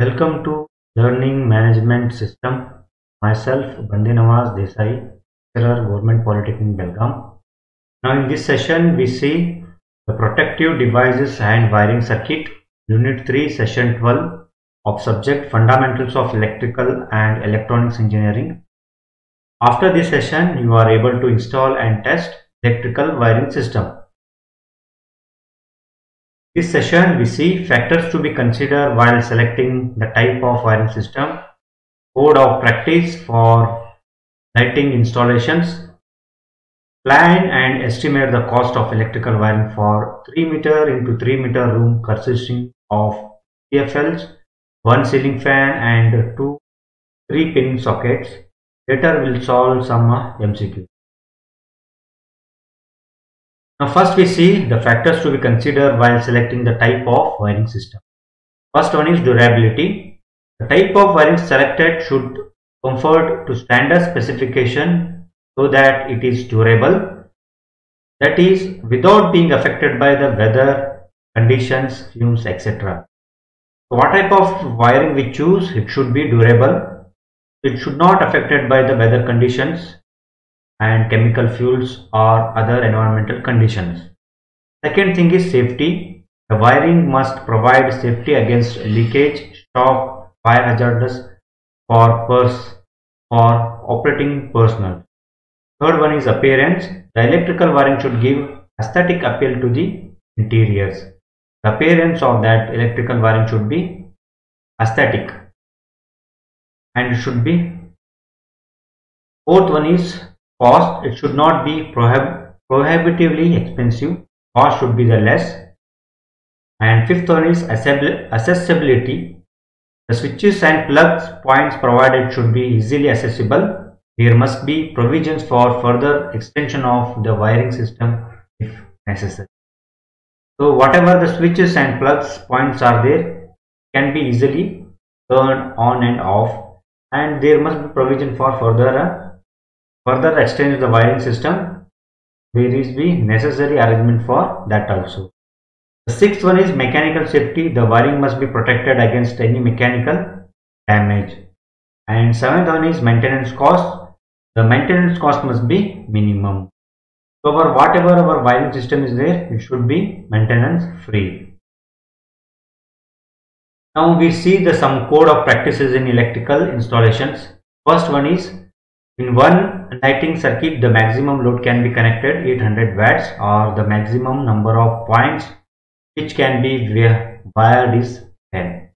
Welcome to Learning Management System. Myself, Bande Nawaz Desai, lecturer, Government Polytechnic, Belgaum. Now, in this session, we see the protective devices and wiring circuit, Unit 3, Session 12 of subject Fundamentals of Electrical and Electronics Engineering. After this session, you are able to install and test electrical wiring system. This session we see factors to be considered while selecting the type of wiring system, code of practice for lighting installations, plan and estimate the cost of electrical wiring for 3 meter into 3 meter room consisting of CFLs, one ceiling fan and two 3-pin sockets. Later we will solve some MCQ. Now first we see the factors to be considered while selecting the type of wiring system. First one is durability. The type of wiring selected should conform to standard specification so that it is durable, that is without being affected by the weather, conditions, fumes, etc. So what type of wiring we choose? It should be durable. It should not affected by the weather conditions and chemical fuels or other environmental conditions. Second thing is safety. The wiring must provide safety against leakage, shock, fire hazards for operating personnel. Third one is appearance. The electrical wiring should give aesthetic appeal to the interiors. The appearance of that electrical wiring should be aesthetic and it should be. Fourth one is cost. It should not be prohibitively expensive. Cost should be the less. And fifth one is accessibility. The switches and plugs points provided should be easily accessible. There must be provisions for further extension of the wiring system if necessary. So whatever the switches and plugs points are there can be easily turned on and off, and there must be provision for further extend the wiring system. There is the necessary arrangement for that also. The sixth one is mechanical safety. The wiring must be protected against any mechanical damage. And seventh one is maintenance cost. The maintenance cost must be minimum. So for whatever our wiring system is there, it should be maintenance free. Now we see some code of practices in electrical installations. First one is, in one lighting circuit, the maximum load can be connected 800 watts or the maximum number of points which can be wired is 10.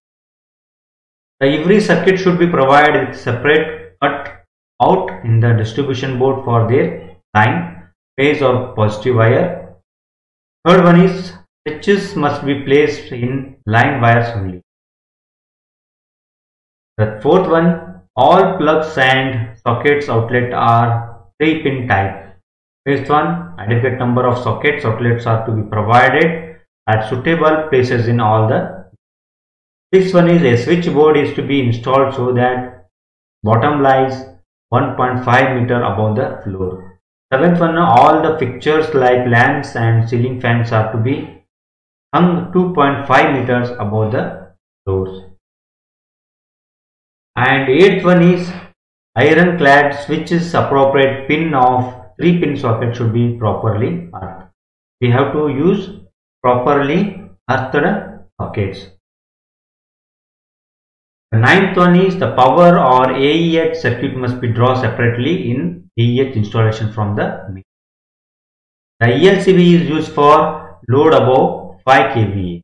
Every circuit should be provided with separate cut out in the distribution board for their line, phase or positive wire. Third one is, switches must be placed in line wires only. The fourth one, all plugs and sockets outlet are 3-pin type. Fifth one, adequate number of sockets outlets are to be provided at suitable places in all the. Sixth one is, a switchboard is to be installed so that bottom lies 1.5 meter above the floor. Seventh one, all the fixtures like lamps and ceiling fans are to be hung 2.5 meters above the floors. And eighth one is, ironclad switches appropriate pin of 3-pin socket should be properly earthed. We have to use properly earthed sockets. The ninth one is, the power or AEH circuit must be drawn separately in AEH installation from the meter. The ELCB is used for load above 5 kVA.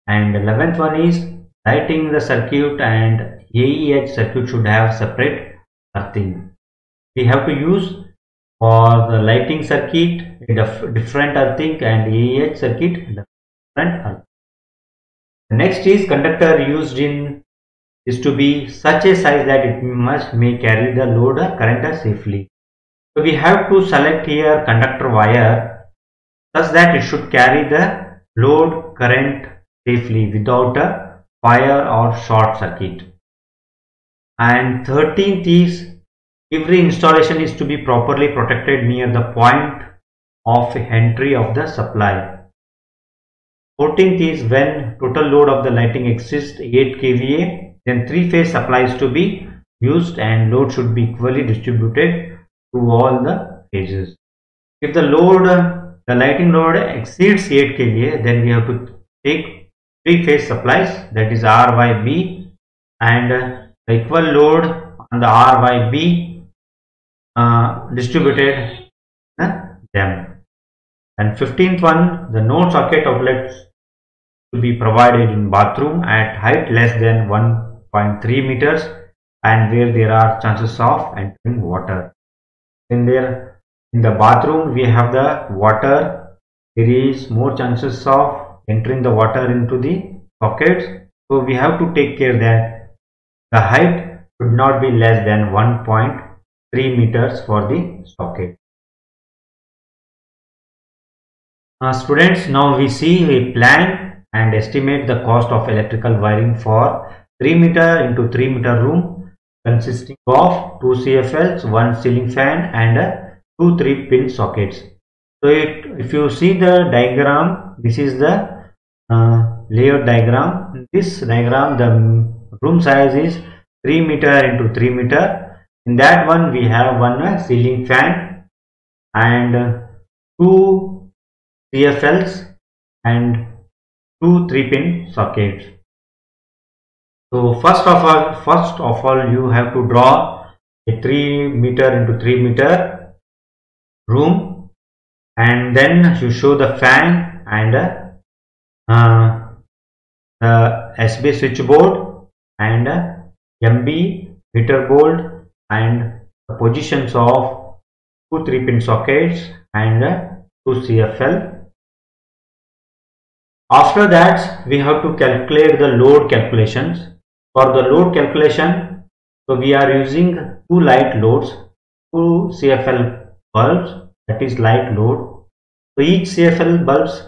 And the 11th one is, lighting the circuit and AEH circuit should have separate earthing. We have to use for the lighting circuit different earthing and AEH circuit different earthing. The next is, conductor used in is to be such a size that it may carry the load or current safely. So we have to select here conductor wire such that it should carry the load current safely without a fire or short circuit. And 13th is, every installation is to be properly protected near the point of entry of the supply. 14th is when total load of the lighting exceeds 8 kVA, then 3-phase supply is to be used and load should be equally distributed to all the phases. If the lighting load exceeds 8 kVA, then we have to take 3-phase supplies, that is RYB, and the equal load on the RYB distributed them. And 15th one, the no socket outlets to be provided in bathroom at height less than 1.3 meters and where there are chances of entering water. In the bathroom we have the water, there is more chances of entering the water into the sockets, so we have to take care that the height should not be less than 1.3 meters for the socket. Students, now we see a plan and estimate the cost of electrical wiring for 3 meter into 3 meter room consisting of 2 CFLs, 1 ceiling fan and 2 3-pin sockets. So if you see the diagram, this is the layout diagram. In this diagram, the room size is 3 meter into 3 meter. In that one we have one ceiling fan and 2 CFLs and 2 3-pin sockets. So first of all you have to draw a 3 meter into 3 meter room, and then you show the fan and the SB switchboard and MB meter board and the positions of 2 3-pin sockets and 2 CFL. After that we have to calculate the load calculations. For the load calculation, so we are using 2 light loads, 2 CFL bulbs, that is light load. So each CFL bulbs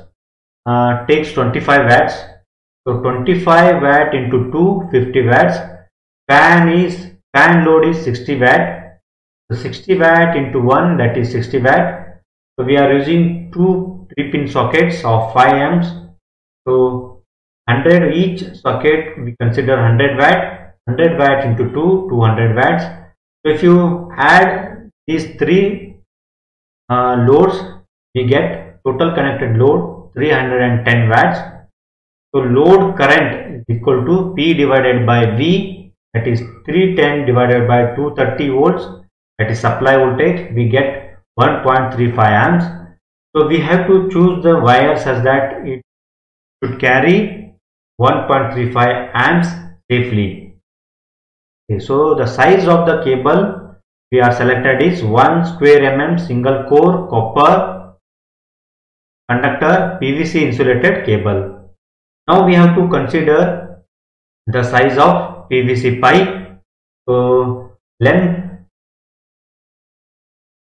takes 25 watts. So 25 watt into 2, 50 watts. Fan load is 60 watt. So 60 watt into 1, that is 60 watt. So we are using 2 3-pin sockets of 5 amps. So 100 each socket, we consider 100 watt. 100 watt into 2, 200 watts. So if you add these 3 loads, we get total connected load 310 watts. So load current is equal to P divided by V, that is 310 divided by 230 volts, that is supply voltage. We get 1.35 amps. So we have to choose the wire such that it should carry 1.35 amps safely. Okay, so the size of the cable we are selected is 1 square mm single core copper conductor PVC insulated cable. Now we have to consider the size of PVC pipe. So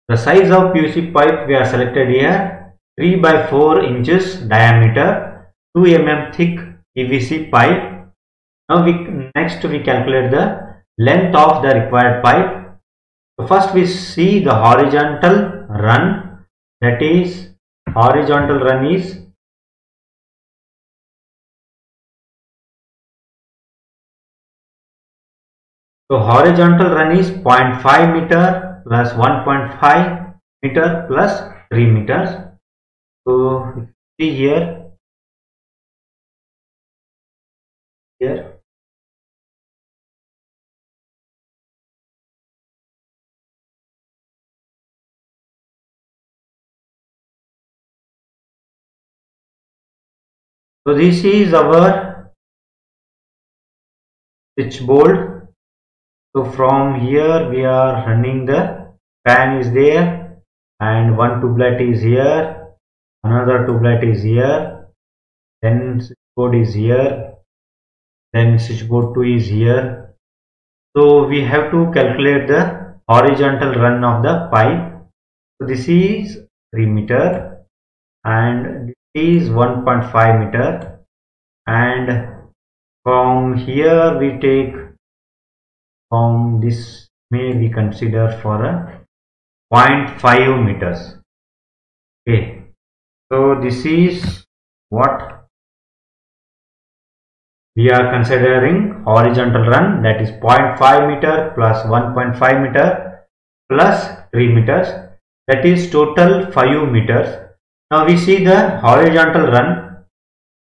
the size of PVC pipe we are selected here, 3 by 4 inches diameter, 2 mm thick PVC pipe. Now next we calculate the length of the required pipe. So first we see the horizontal run, that is horizontal run is 0.5 meter plus 1.5 meter plus 3 meters. So see here. So this is our switchboard. So from here we are running, the fan is there and one tubelight is here, another tubelight is here, then switchboard is here, then switchboard 2 is here. So we have to calculate the horizontal run of the pipe. So this is 3 meter and this is 1.5 meter, and from here we take, from this may we consider for a 0.5 meters. Okay, so this is what we are considering horizontal run, that is 0.5 meter plus 1.5 meter plus 3 meters, that is total 5 meters. Now we see the horizontal run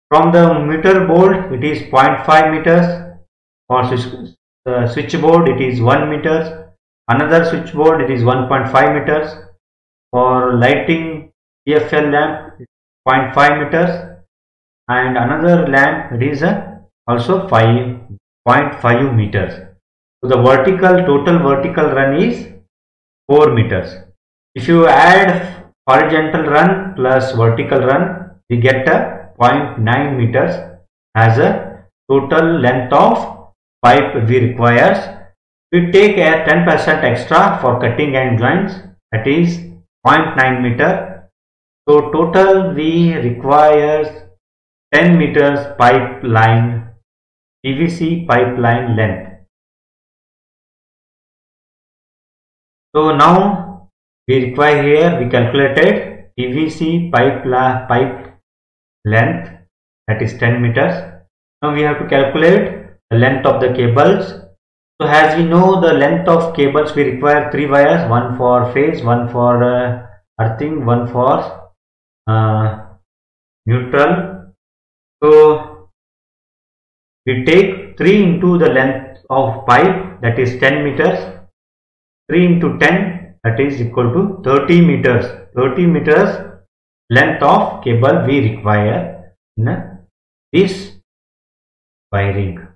from the meter board, it is 0.5 meters. For switchboard it is 1 meter. Another switchboard it is 1.5 meters. For lighting EFL lamp 0.5 meters, and another lamp it is also 5.5 meters. So the total vertical run is 4 meters. If you add horizontal run plus vertical run, we get a 0.9 meters as a total length of pipe we requires. We take a 10% extra for cutting and joints, that is 0.9 meter. So total we requires 10 meters pipeline, PVC pipeline length. So now we require here, we calculated PVC pipe length, that is 10 meters. Now we have to calculate the length of the cables. So as we know the length of cables, we require 3 wires, one for phase, one for earthing, one for neutral. So we take 3 into the length of pipe, that is 10 meters. 3 into 10, that is equal to 30 meters. 30 meters length of cable we require in this wiring.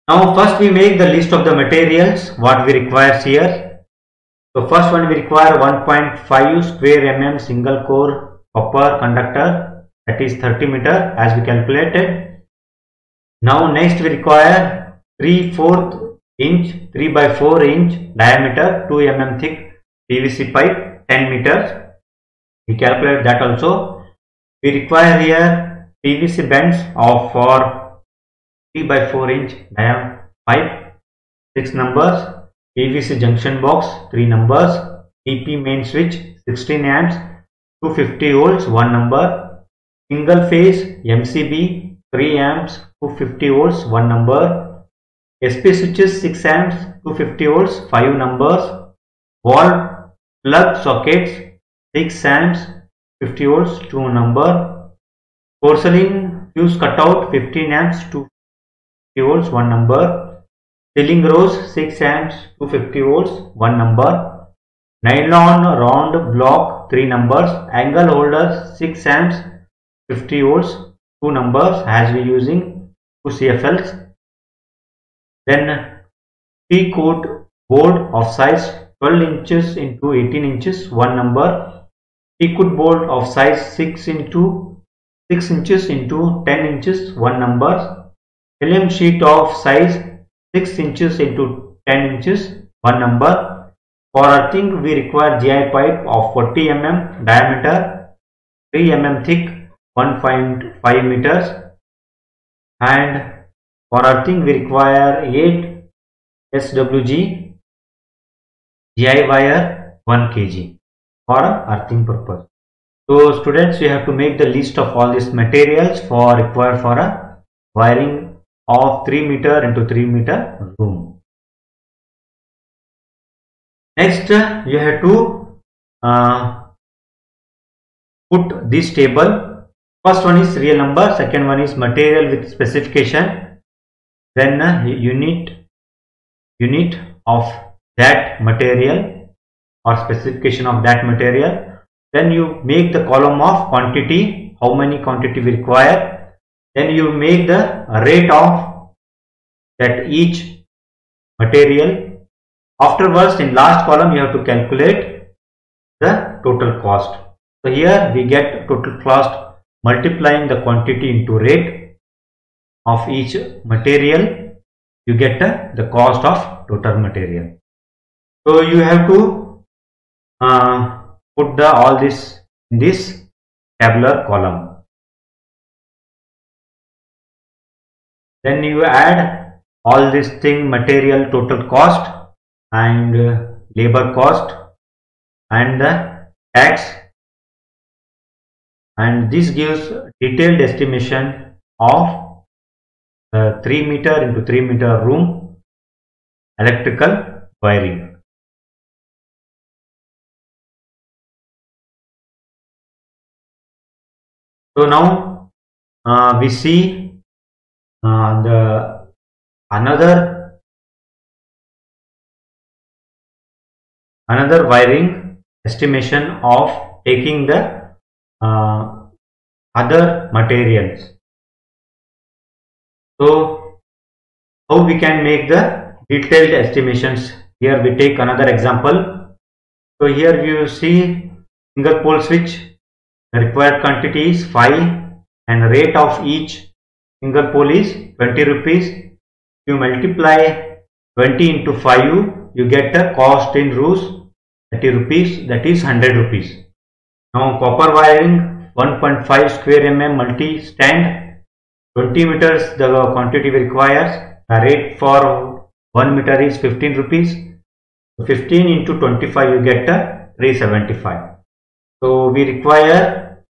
Now first we make the list of the materials what we require here. So first one we require 1.5 square mm single core copper conductor, that is 30 meter as we calculated. Now next we require 3/4 inch 3 by 4 inch diameter 2 mm thick PVC pipe 10 meters. We calculate that also. We require here PVC bends of for 3 by 4 inch diameter pipe 6 numbers, PVC junction box 3 numbers, EP main switch 16 amps 250 volts 1 number, single phase MCB 3 amps 250 volts 1 number, SP switches 6 amps 250 volts 5 numbers, wall plug sockets 6 amps 50 volts 2 number, porcelain fuse cutout 15 amps 250 volts 1 number, ceiling rose 6 amps 250 volts 1 number, nylon round block 3 numbers, angle holders 6 amps 50 volts 2 numbers as we using 2 CFLs. Then T-coat board of size 12 inches into 18 inches 1 number, T-coat board of size 6 inches into 10 inches 1 number, helium sheet of size 6 inches into 10 inches 1 number. For earthing we require GI pipe of 40 mm diameter 3 mm thick 1.5 meters, and for earthing we require 8 SWG GI wire 1 kg for earthing purpose. So students, you have to make the list of all these materials required for a wiring of 3 meter into 3 meter room. Next you have to put this table. First one is serial number, second one is material with specification, then unit of that material or specification of that material. Then you make the column of quantity, how many quantity we require. Then you make the rate of that each material. Afterwards in last column you have to calculate the total cost. So here we get total cost multiplying the quantity into rate of each material, you get the cost of total material. So you have to put all this in this tabular column. Then you add all this thing, material total cost and labor cost and the tax, and this gives detailed estimation of the 3 meter into 3 meter room electrical wiring. So now we see the another wiring estimation of taking the other materials. So how we can make the detailed estimations? Here we take another example. So here you see single pole switch. The required quantity is 5 and rate of each single pole is 20 rupees. You multiply 20 into 5, you get the cost in rows 30 rupees, that is 100 rupees. Now copper wiring 1.5 square mm multi stand, 20 meters the quantity we require. The rate for 1 meter is 15 rupees. 15 into 25 you get 375. So we require,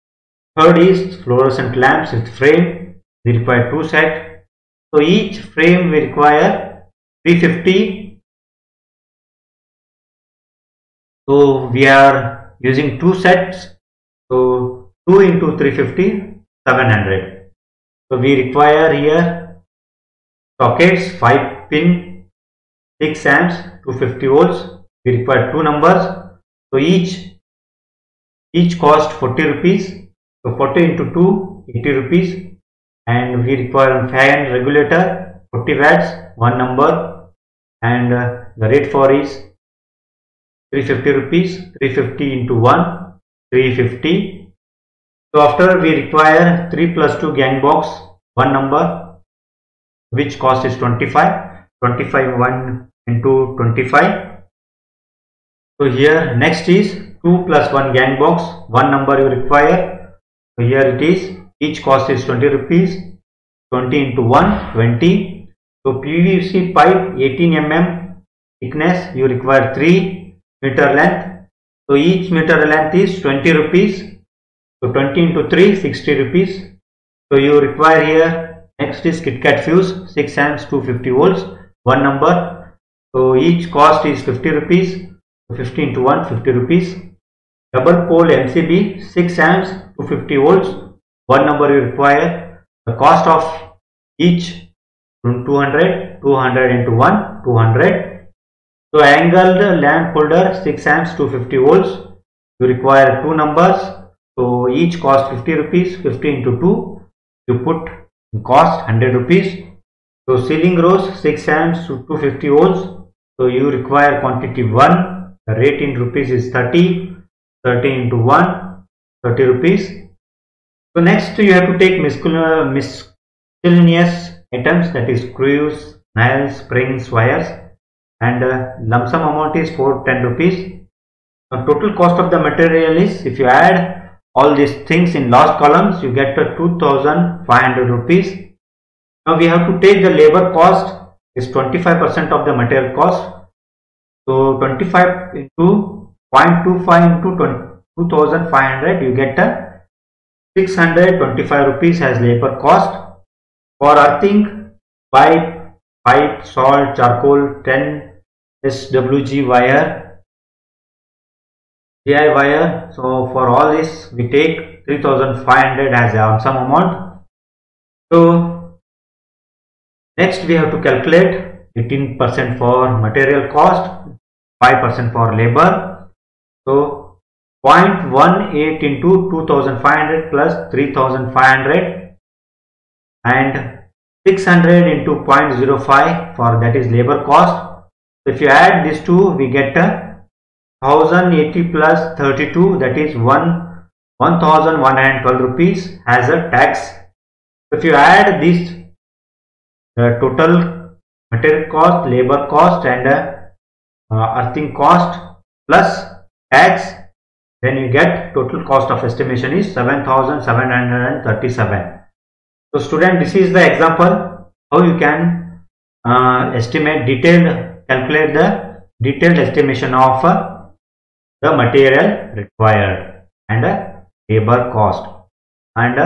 third is fluorescent lamps with frame. We require 2 sets. So each frame we require 350. So we are using 2 sets. So 2 into 350, 700. So we require here sockets, 5 pin, 6 amps, 250 volts. We require 2 numbers. So each cost 40 rupees. So 40 into 2, 80 rupees. And we require fan regulator 40 watts, 1 number, and the rate for is 350 rupees. 350 into 1, 350. So after we require 3 plus 2 gang box, 1 number, which cost is 25. 25 1 into 25. So here next is 2 plus 1 gang box, 1 number you require. So here it is, each cost is 20 rupees. 20 into 1, 20. So PVC pipe 18 mm thickness, you require 3 meter length. So each meter length is 20 rupees. So 20 into 3, 60 rupees. So you require here, next is KitKat fuse 6 amps, 250 volts, 1 number. So each cost is 50 rupees. So 50 into 1, 50 rupees. Double pole MCB 6 amps, 250 volts, 1 number you require. The cost of each 200, 200 into 1, 200. So angled lamp holder 6 amps, 250 volts. You require 2 numbers. So each cost 50 rupees. 50 into 2, you put cost 100 rupees. So ceiling rose 6 amps, 250 volts. So you require quantity 1. The rate in rupees is 30. 30 into 1, 30 rupees. So next you have to take miscellaneous items, that is screws, nails, springs, wires, and lump sum amount is 410 rupees. Now total cost of the material is, if you add all these things in last columns, you get 2500 rupees. Now we have to take the labor cost is 25% of the material cost. So 25 into 0.25 into 2500, you get 625 rupees as labor cost. For earthing, pipe, salt, charcoal, 10 SWG wire, GI wire. So for all this we take 3500 as a sum amount. So next we have to calculate 18% for material cost, 5% for labor. So 0.18 into 2500 plus 3500 and 600 into 0.05 for that is labor cost. So if you add these two, we get 1080 plus 32, that is 1112 rupees as a tax. So if you add this total material cost, labor cost and earthing cost plus tax, then you get total cost of estimation is 7737. So student, this is the example how you can calculate the detailed estimation of the material required and labor cost and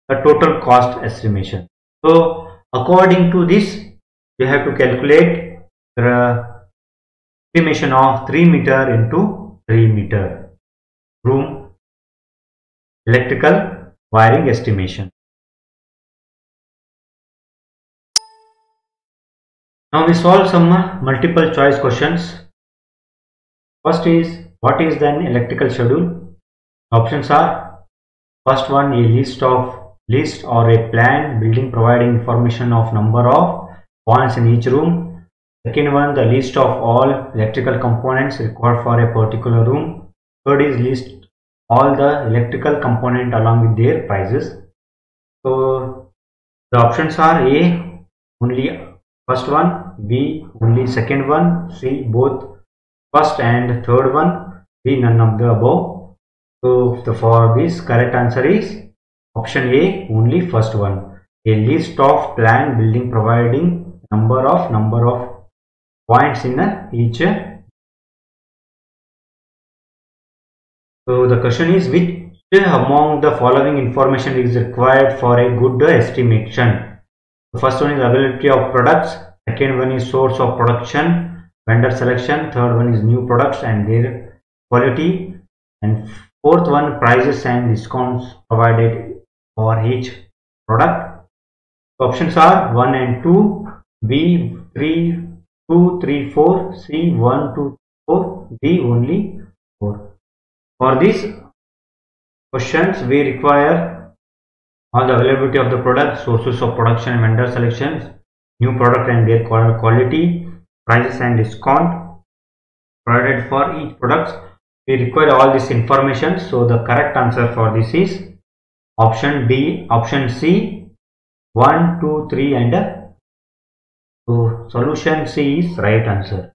the total cost estimation. So according to this, you have to calculate the estimation of 3 meter into 3 meter room electrical wiring estimation. Now we solve some multiple choice questions. First is, what is then electrical schedule? Options are, first one, a list or a plan building providing information of number of points in each room. Second one, the list of all electrical components required for a particular room. Third is list all the electrical component along with their prices. So the options are A, only first one, B, only second one, C, both first and third one, D, none of the above. So for this, correct answer is option A, only first one. A list of plan building providing number of points in each. So the question is, which among the following information is required for a good estimation? The first one is availability of products, second one is source of production, vendor selection, third one is new products and their quality, and fourth one, prices and discounts provided for each product. The options are 1 and 2, B 3, 2, 3, 4, C 1, 2, 4, D only 4. For these questions, we require all the availability of the product, sources of production and vendor selections, new product and their quality, prices and discount provided for each product. We require all this information. So the correct answer for this is option C, 1, 2, 3 and so solution C is right answer.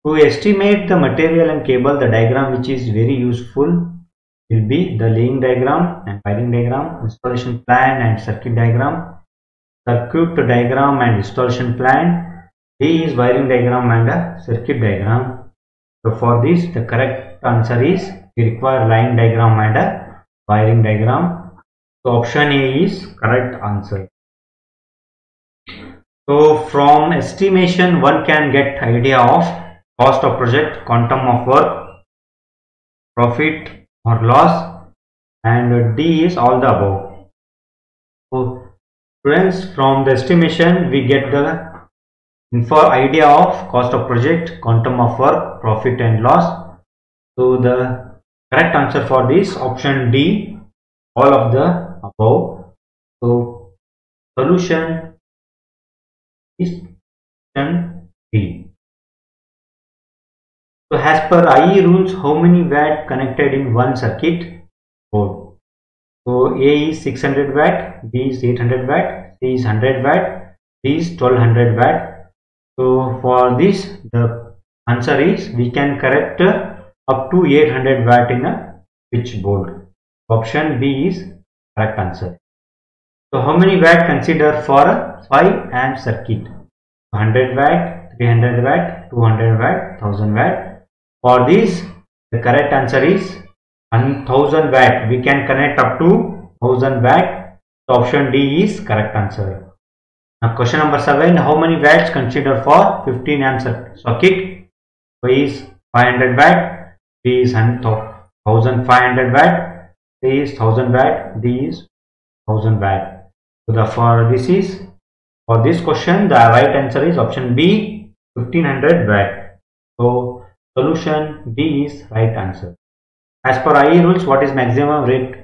To estimate the material and cable, the diagram which is very useful will be the laying diagram and wiring diagram, installation plan and circuit diagram, circuit diagram and installation plan. D is wiring diagram and circuit diagram. So for this, the correct answer is we require line diagram and wiring diagram. So option A is correct answer. So from estimation, one can get idea of cost of project, quantum of work, profit or loss, and D is all the above. So students, from the estimation we get the idea of cost of project, quantum of work, profit and loss. So the correct answer for this option D, all of the above. So solution is option D. So as per IE rules, how many watt connected in one circuit board? So A is 600 watt, B is 800 watt, C is 100 watt, D is 1200 watt. So for this, the answer is we can connect up to 800 watt in a switch board. Option B is correct answer. So how many watt consider for a 5 amp circuit? 100 watt, 300 watt, 200 watt, 1000 watt. For this, the correct answer is 1000 watt. We can connect up to 1000 watt. So option D is correct answer. Now question number 7. How many watts consider for 15 amp socket? A is 500 watt, B is 1500 watt, C is 1000 watt, D is 1000 watt. So for this question, the right answer is option B, 1500 watt. So solution B is right answer. As per IE rules, what is maximum rate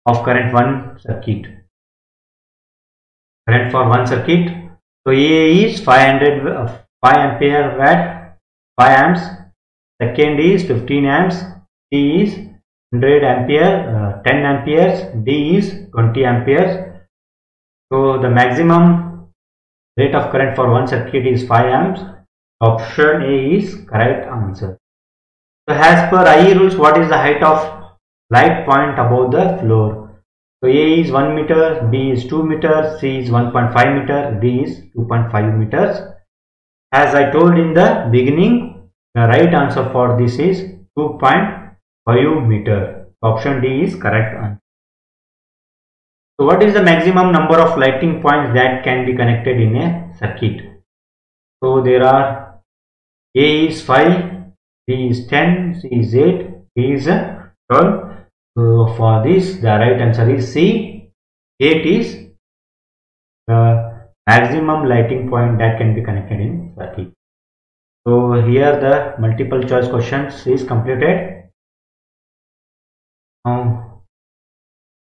of current one circuit? Current for one circuit. So A is 5 ampere watt, 5 amps. Second is 15 amps. C is 100 ampere, 10 amperes. D is 20 amperes. So the maximum rate of current for one circuit is 5 amps. Option A is correct answer. So as per IE rules, what is the height of light point above the floor? So A is 1 meter, B is 2 meters, C is 1.5 meter, D is 2.5 meters. As I told in the beginning, the right answer for this is 2.5 meter. Option D is correct answer. So what is the maximum number of lighting points that can be connected in a circuit? So there are A is 5, B is 10, C is 8, D is 12. So for this the right answer is C. 8 is the maximum lighting point that can be connected in circuit. So here the multiple choice questions is completed. Now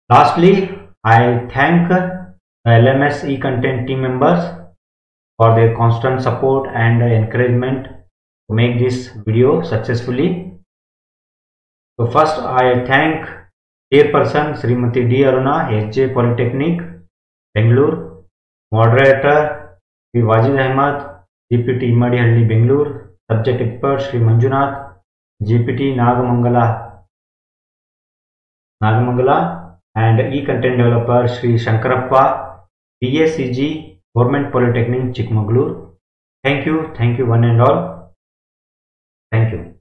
lastly, I thank the LMS eContent team members for their constant support and encouragement to make this video successfully. So first I thank Chairperson Srimati D. Aruna, SJ Polytechnic, Bangalore, Moderator Sri Wajid Ahmad, GPT Imadihalli, Bangalore, Subject Expert Sri Manjunath, GPT Nagamangala, and eContent Developer Sri Shankarappa, BSCG Government Polytechnic, Chikmagalur. Thank you one and all. Thank you.